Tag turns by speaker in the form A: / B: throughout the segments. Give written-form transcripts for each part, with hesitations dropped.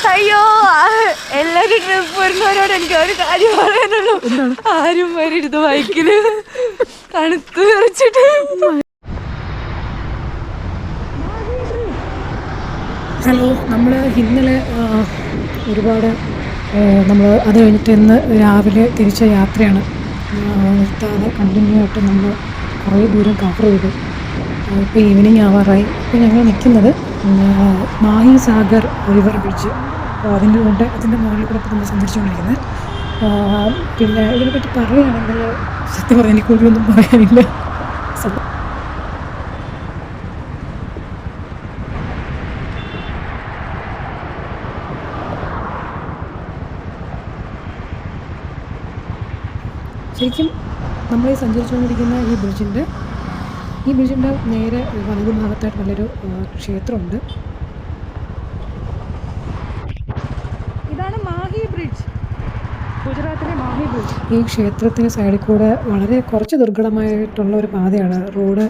A: അയ്യോ എല്ലാരും ട്രിപ്പ് വരുന്നവരോട് എനിക്ക് ഒരു കാര്യം പറയാനുള്ളൂ. ആരും വരരുത് ബൈക്കില്, തണുത്ത് വിറച്ചിട്ട്.
B: ഹലോ, നമ്മൾ ഇന്നലെ ഒരുപാട് നമ്മൾ അത് കഴിഞ്ഞിട്ട് ഇന്ന് രാവിലെ തിരിച്ച യാത്രയാണ്. നിർത്താതെ കണ്ടിന്യൂ ആയിട്ട് നമ്മൾ കുറേ ദൂരം കവർ ചെയ്തു. ഇപ്പോൾ ഈവനിങ് ആവാറായി. ഇപ്പോൾ ഞങ്ങൾ നിൽക്കുന്നത് മാഹി സാഗർ റിവർ ബ്രിഡ്ജ്. അപ്പോൾ അതിൻ്റെ മുകളിൽ കൂടെ ഇപ്പോൾ നമ്മൾ സഞ്ചരിച്ചുകൊണ്ടിരിക്കുന്നത്. പിന്നെ ഇതിനെപ്പറ്റി പറയുകയാണെങ്കിൽ സത്യം പറയാൻ എനിക്ക് കൂടുതലൊന്നും പറയാനില്ല. ശരിക്കും നമ്മൾ ഈ സഞ്ചരിച്ചുകൊണ്ടിരിക്കുന്ന ഈ ബ്രിഡ്ജിൻ്റെ നേരെ വലതു ഭാഗത്തായിട്ട് നല്ലൊരു ക്ഷേത്രമുണ്ട്.
A: ഇതാണ് മാഹി ബ്രിഡ്ജ്, ഗുജറാത്തിലെ മാഹി ബ്രിഡ്ജ്.
B: ഈ ക്ഷേത്രത്തിന് സൈഡിൽ കൂടെ വളരെ കുറച്ച് ദുർഘടമായിട്ടുള്ള ഒരു പാതയാണ്. റോഡ്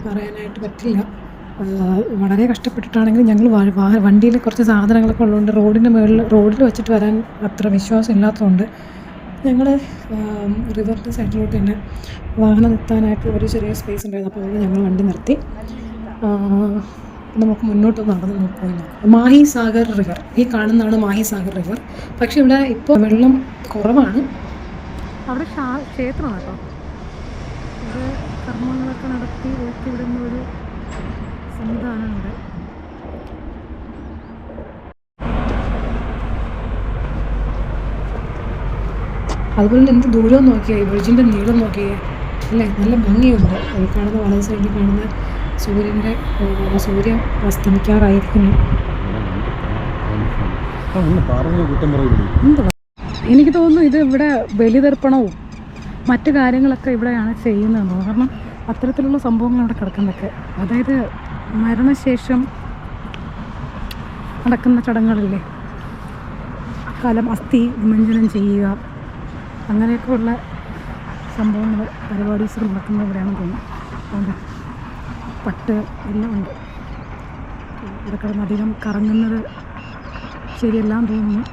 B: പറയാനായിട്ട് പറ്റില്ല. വളരെ കഷ്ടപ്പെട്ടിട്ടാണെങ്കിലും ഞങ്ങൾ വണ്ടിയിൽ കുറച്ച് സാധനങ്ങളൊക്കെ ഉള്ളതുകൊണ്ട് റോഡിൽ വെച്ചിട്ട് വരാൻ അത്ര വിശ്വാസം ഇല്ലാത്തതുകൊണ്ട് ഞങ്ങൾ റിവറിൻ്റെ സൈഡിലോട്ട് തന്നെ വാഹനം നിർത്താനായിട്ട് ഒരു ചെറിയ സ്പേസ് ഉണ്ടായിരുന്നു. അപ്പോൾ അതുകൊണ്ട് ഞങ്ങൾ വണ്ടി നിർത്തി നമുക്ക് മുന്നോട്ട് നടന്ന് പോയി നോക്കാം. മാഹി സാഗർ റിവർ, ഈ കാണുന്നതാണ് മാഹി സാഗർ റിവർ. പക്ഷേ ഇവിടെ ഇപ്പോൾ വെള്ളം കുറവാണ്. അവിടെ ക്ഷേത്രമാണ് കേട്ടോ. ഇവിടെ കർമ്മങ്ങളൊക്കെ നടത്തി വിടുന്ന ഒരു സംവിധാനമുണ്ട്. അതുപോലെ തന്നെ എന്ത് ദൂരം നോക്കിയേ, ഈ ബ്രിഡ്ജിൻ്റെ നീളം നോക്കിയേ അല്ലേ, നല്ല ഭംഗിയുണ്ട്. ഈ കാണുന്ന വലത് സൈഡിൽ കാണുന്ന സൂര്യൻ അസ്തമിക്കാറായിരിക്കുന്നു. എനിക്ക് തോന്നുന്നു ഇത് ഇവിടെ ബലിതർപ്പണവും മറ്റു കാര്യങ്ങളൊക്കെ ഇവിടെയാണ് ചെയ്യുന്നതെന്ന്. കാരണം അത്തരത്തിലുള്ള സംഭവങ്ങൾ അവിടെ കിടക്കുന്നതൊക്കെ, അതായത് മരണശേഷം നടക്കുന്ന ചടങ്ങുകളില്ലേ, അസ്ഥി നിമഞ്ജനം ചെയ്യുക, അങ്ങനെയൊക്കെ ഉള്ള സംഭവങ്ങൾ പരിപാടീസ് നടക്കുന്ന ഇവിടെയാണെന്ന് തോന്നുന്നു. അതുകൊണ്ട് പട്ട് എല്ലാം ഉണ്ട്. ഇവിടെ കിടന്ന് അധികം കറങ്ങുന്നത് ശരിയെല്ലാം തോന്നുന്നു.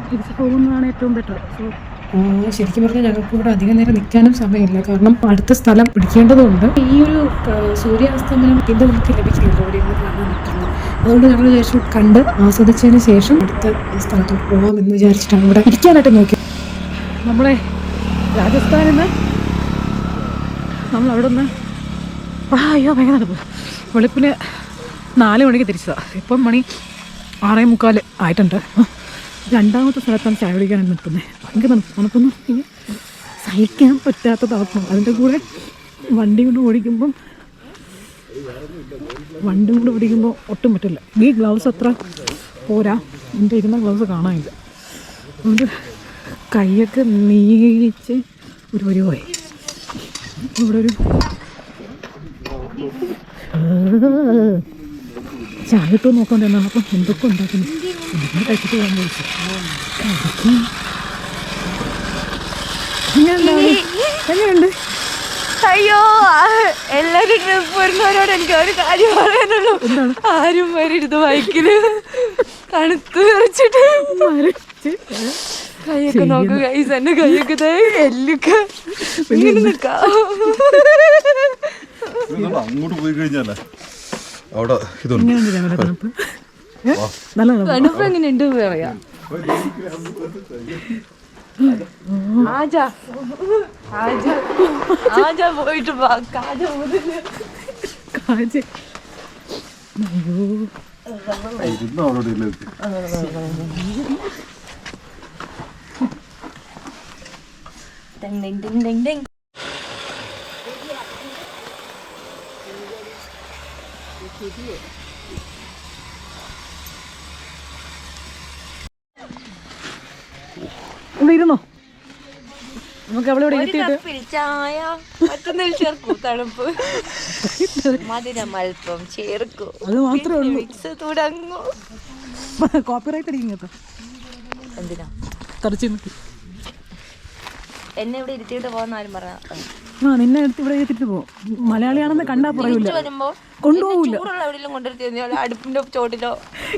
B: തിരിച്ചു പോകുന്നതാണ് ഏറ്റവും ബെറ്റർ. ശരിക്കും പറഞ്ഞാൽ ഞങ്ങൾക്ക് ഇവിടെ അധികം നേരം നിൽക്കാനും സമയമില്ല. കാരണം അടുത്ത സ്ഥലം പിടിക്കേണ്ടതുണ്ട്. ഈ ഒരു സൂര്യാസ്തമനം പിന്നെ നമുക്ക് ലഭിക്കില്ല ഇവിടെ ഇരുന്ന് കാണാൻ പറ്റുന്നത്. അതുകൊണ്ട് ഞങ്ങൾ വിചാരിച്ചു കണ്ട് ആസ്വദിച്ചതിന് ശേഷം അടുത്ത സ്ഥലത്തോട്ട് പോകാമെന്ന് വിചാരിച്ചിട്ടാണ് ഇവിടെ ഇരിക്കാനായിട്ട് നോക്കി. നമ്മളെ രാജസ്ഥാനിൽ നിന്ന് നമ്മൾ അവിടെ നിന്ന് അയ്യോ ഭയങ്കര നടപ്പ് വെളുപ്പിന് 4 മണിക്ക് തിരിച്ചതാണ്. ഇപ്പം മണി 6:45 ആയിട്ടുണ്ട്. രണ്ടാമത്തെ സ്ഥലത്താണ് ചായ കുടിക്കാനാണ് നിൽക്കുന്നത്. ഭയങ്കര തണുപ്പൊന്നും സഹിക്കാൻ പറ്റാത്ത തണുപ്പം. അതിൻ്റെ കൂടെ വണ്ടി കൊണ്ട് ഓടിക്കുമ്പോൾ ഒട്ടും പറ്റില്ല. ഈ ഗ്ലൗസ് അത്ര പോരാ, എൻ്റെ ഇരുന്ന ഗ്ലൗസ് കാണാനില്ല. അതുകൊണ്ട് കൈയൊക്കെ നീച്ച് ഒരു പരിവായി. ഇവിടെ ഒരു ചായ ഇട്ട് നോക്കാൻ തന്നെയാണ്. അപ്പം എന്തൊക്കെ ഉണ്ടാക്കുന്നു കഴിച്ചിട്ട് പോകാൻ ചോദിച്ചു. എങ്ങനെയുണ്ട്?
A: അയ്യോ എല്ലാരും ട്രിപ്പ് വരുന്നവരോട് എനിക്ക് ഒരു കാര്യം പറയാനുള്ളൂ. ആരും വരരുത് ബൈക്കില്, തണുത്ത് വിറച്ചിട്ട്. കൈയൊക്കെ നോക്കുക ഗൈസ്, എന്റെ കൈയൊക്കെ എല്ലൊക്കെ ഇങ്ങനെ നിൽക്കാം.
C: അങ്ങോട്ട് പോയി കഴിഞ്ഞാലേ അവിടെ
A: തണുപ്പ് എങ്ങനെയുണ്ട് പറയാം. പോയിട്ട്
B: ഇരുന്നോ, നമുക്ക് അവിടെ ഇരുത്തിയിട്ട്
A: ചായ മറ്റൊന്നിൽ ചേർക്കൂ, തണുപ്പ് മധുരം അല്പം ചേർക്കൂ,
B: അത് മാത്രമേ ഉള്ളൂ.
A: മിക്സ് തുടങ്ങൂ.
B: കോപ്പിറൈറ്റ് അടിക്കുന്നത്
A: എന്തിനാ
B: തടച്ചു
A: എന്നെ ഇവിടെ ഇരുത്തിയിട്ട് പോകുന്ന ആരും പറഞ്ഞ
B: ആ നിന്നെ എടുത്ത് ഇവിടെ എത്തിട്ട് പോകും. മലയാളിയാണെന്ന് കണ്ടാ പറയൂല,
A: വരുമ്പോ
B: കൊണ്ടുപോകൂല.
A: ചൂടുള്ള എവിടെയെങ്കിലും കൊണ്ടുവരുത്തി അടുപ്പിന്റെ ചോട്ടിലോ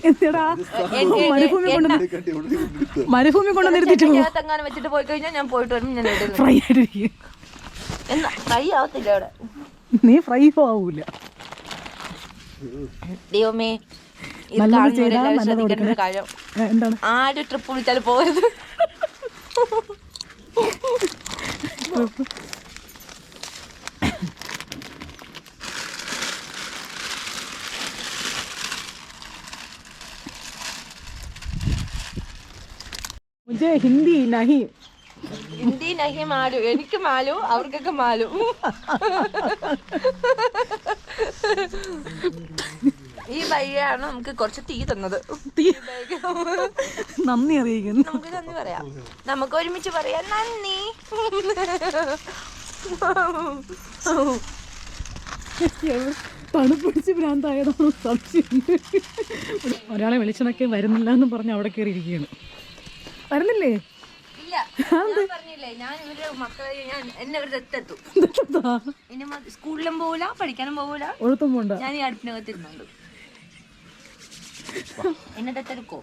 B: എന്തിടാ മരുഭൂമി കൊണ്ട് നിർത്തിട്ട് പോകും.
A: തെങ്ങാനും വെച്ചിട്ട് പോയി കഴിഞ്ഞാൽ ഞാൻ പോയിട്ട് വരുമ്പോൾ ഞാൻ ഇടുന്നു.
B: ഫ്രൈ ആയിട്ടിരിക്കും.
A: എന്നാ ഫ്രൈ ആവത്തില്ല അവിടെ.
B: നീ ഫ്രൈ ആവൂല.
A: ദൈവമേ, ഇത്
B: നല്ലത് ചെയ്താൽ
A: കാണുന്നവരെല്ലാവരും
B: നല്ലത്
A: ശ്രദ്ധിക്കേണ്ട ഒരു
B: കൊടുക്കണം.
A: കാര്യം,
B: എന്താണ്?
A: ആരും ട്രിപ്പ് വിളിച്ചാൽ പോകരുത്.
B: മുझे ഹിന്ദി നഹി.
A: ഹിന്ദി നഹി മാലു, എനിക്ക് മാലു, അവർക്കൊക്കെ മാലു. ഈ ബൈയാണ് നമുക്ക് കുറച്ച് തീ തന്നത്.
B: നന്ദി അറിയിക്കുന്നു.
A: നമുക്ക് നന്ദി പറയാം, നമുക്ക് ഒരുമിച്ച് പറയാം നന്ദി.
B: തണുപ്പിടിച്ച് ഭ്രാന്തായതാണോ സംശയമുണ്ട്. ഒരാളെ വെളിച്ചെണ്ണൊക്കെ വരുന്നില്ല എന്ന് പറഞ്ഞ് അവിടെ കയറി ഇരിക്കുകയാണ്. വരുന്നില്ലേ?
A: ഇല്ല, ഞാൻ പറഞ്ഞില്ലേ, ഞാൻ ഇവരുടെ മക്കളെ എന്നെ ഇവർ ദത്തെത്തും. ഇനി സ്കൂളിലും പോകൂല, പഠിക്കാനും പോകൂല,
B: ഒഴുത്തും പോണ്ട.
A: ഞാൻ ഈ അടുപ്പിനകത്തിരുന്നുണ്ട്. എന്നെ ദത്തെടുക്കോ?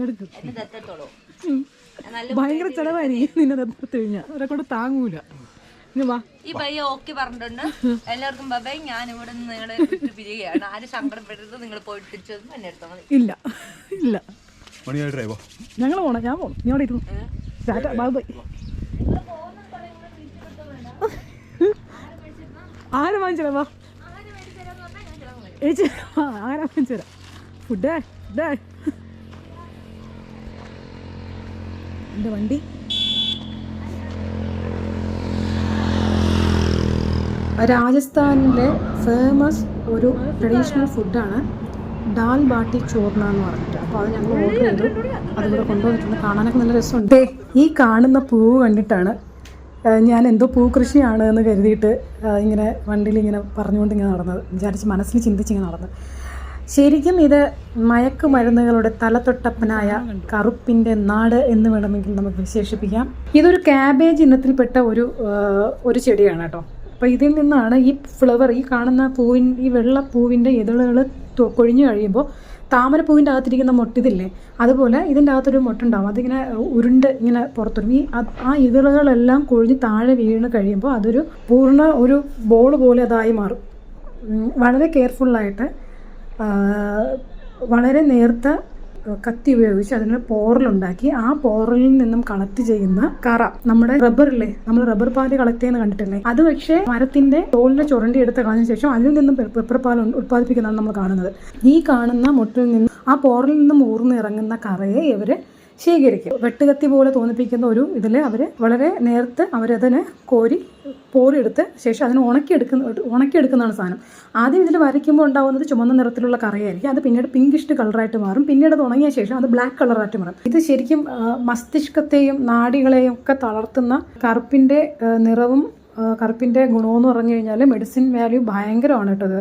B: എടുക്കും.
A: എന്നെ ദത്തെത്തോളൂ.
B: ഭയങ്കര ചെലവായിരിക്കും നിന്നെ ദത്തെടുത്ത് കഴിഞ്ഞാൽ, അവരെ കൊണ്ട് താങ്ങൂല.
A: ഈ പയ്യ ഓക്കെ പറഞ്ഞിട്ടുണ്ട്. എല്ലാവർക്കും ബൈ. ഞാൻ ഇവിടെ നിന്ന് നിങ്ങളെ വിട്ട് പിരിയുകയാണ്. ആരും സങ്കടപ്പെടരുത്. നിങ്ങൾ പോയിട്ട് തിരിച്ചു വന്ന് എന്നെ എടുത്താൽ മതി.
B: ഇല്ല ഇല്ല,
C: മണിയായിട്ടേവോ
B: ഞങ്ങൾ പോണം. ഞാൻ പോണം. നീ അവിടെ ഇരുന്നു. Tata, bye bye. ആരെ വാങ്ങിച്ചരാ? വാ ചേച്ചി, ആരെ വാങ്ങിച്ചരാ? ഫുഡേ ഫുഡേ. എൻ്റെ വണ്ടി. രാജസ്ഥാനിലെ ഫേമസ് ഒരു ട്രഡീഷണൽ ഫുഡാണ് ദാൽ ബാട്ടി ചോർണ എന്ന് പറഞ്ഞിട്ട്. അപ്പോൾ അത് ഞങ്ങൾ ഓർഡർ ചെയ്തു. അതിവിടെ കൊണ്ടുവന്നിട്ടുണ്ട്. കാണാനൊക്കെ നല്ല രസമുണ്ട്. ഈ കാണുന്ന പൂവ് കണ്ടിട്ടാണ് ഞാൻ എന്തോ പൂക്കൃഷിയാണ് എന്ന് കരുതിയിട്ട് ഇങ്ങനെ വണ്ടിയിൽ ഇങ്ങനെ പറഞ്ഞുകൊണ്ട് ഇങ്ങനെ നടന്നത്, വിചാരിച്ച് മനസ്സിൽ ചിന്തിച്ചിങ്ങനെ നടന്നത്. ശരിക്കും ഇത് മയക്കുമരുന്നുകളുടെ തലതൊട്ടപ്പനായ കറുപ്പിൻ്റെ നാട് എന്ന് വേണമെങ്കിൽ നമുക്ക് വിശേഷിപ്പിക്കാം. ഇതൊരു ക്യാബേജ് ഇനത്തിൽപ്പെട്ട ഒരു ചെടിയാണ് കേട്ടോ. അപ്പോൾ ഇതിൽ നിന്നാണ് ഈ ഫ്ലവർ, ഈ കാണുന്ന ഈ വെള്ള പൂവിൻ്റെ ഇതളുകൾ കൊഴിഞ്ഞു കഴിയുമ്പോൾ താമരപ്പൂവിൻ്റെ അകത്തിരിക്കുന്ന മൊട്ടിതില്ലേ, അതുപോലെ ഇതിൻ്റെ അകത്തൊരു മൊട്ടുണ്ടാവും. അതിങ്ങനെ ഉരുണ്ട് ഇങ്ങനെ പുറത്തുവരും. ആ ഇതളുകളെല്ലാം കൊഴിഞ്ഞ് താഴെ വീണ് കഴിയുമ്പോൾ അതൊരു പൂർണ്ണ ഒരു ബോൾ പോലെ അതായി മാറും. വളരെ കെയർഫുള്ളായിട്ട് വളരെ നേർത്ത കത്തി ഉപയോഗിച്ച് അതിന് പോറലുണ്ടാക്കി ആ പോറലിൽ നിന്നും കളക്ട് ചെയ്യുന്ന കറ, നമ്മുടെ റബ്ബറില്ലേ, നമ്മൾ റബ്ബർ പാല് കളക്ട് ചെയ്യുന്ന കണ്ടിട്ടില്ലേ, അത് പക്ഷേ മരത്തിന്റെ തോലിനെ ചുരണ്ടി എടുത്ത് കളഞ്ഞ ശേഷം അതിൽ നിന്നും റബ്ബർ പാൽ ഉത്പാദിപ്പിക്കുന്നതാണ് നമ്മൾ കാണുന്നത്. ഈ കാണുന്ന മുട്ടിൽ നിന്ന് ആ പോറലിൽ നിന്നും ഊർന്നിറങ്ങുന്ന കറയെ ഇവര് ശേഖരിക്കും. വെട്ടുകത്തി പോലെ തോന്നിപ്പിക്കുന്ന ഒരു ഇതിൽ അവർ വളരെ നേരത്തെ അവരതിനെ പോരെടുത്ത് ശേഷം അതിനെ ഉണക്കിയെടുക്കുന്നതാണ് സാധനം. ആദ്യം ഇതിൽ വരയ്ക്കുമ്പോൾ ഉണ്ടാകുന്നത് ചുമന്ന നിറത്തിലുള്ള കറയായിരിക്കും. അത് പിന്നീട് പിങ്കിഷ് കളറായിട്ട് മാറും. പിന്നീട് അത് ഉണങ്ങിയ ശേഷം അത് ബ്ലാക്ക് കളറായിട്ട് മാറും. ഇത് ശരിക്കും മസ്തിഷ്കത്തെയും നാഡികളെയും ഒക്കെ തളർത്തുന്ന കറുപ്പിൻ്റെ നിറവും കറുപ്പിൻ്റെ ഗുണമെന്ന് പറഞ്ഞു കഴിഞ്ഞാൽ മെഡിസിൻ വാല്യൂ ഭയങ്കരമാണ് കേട്ടത്.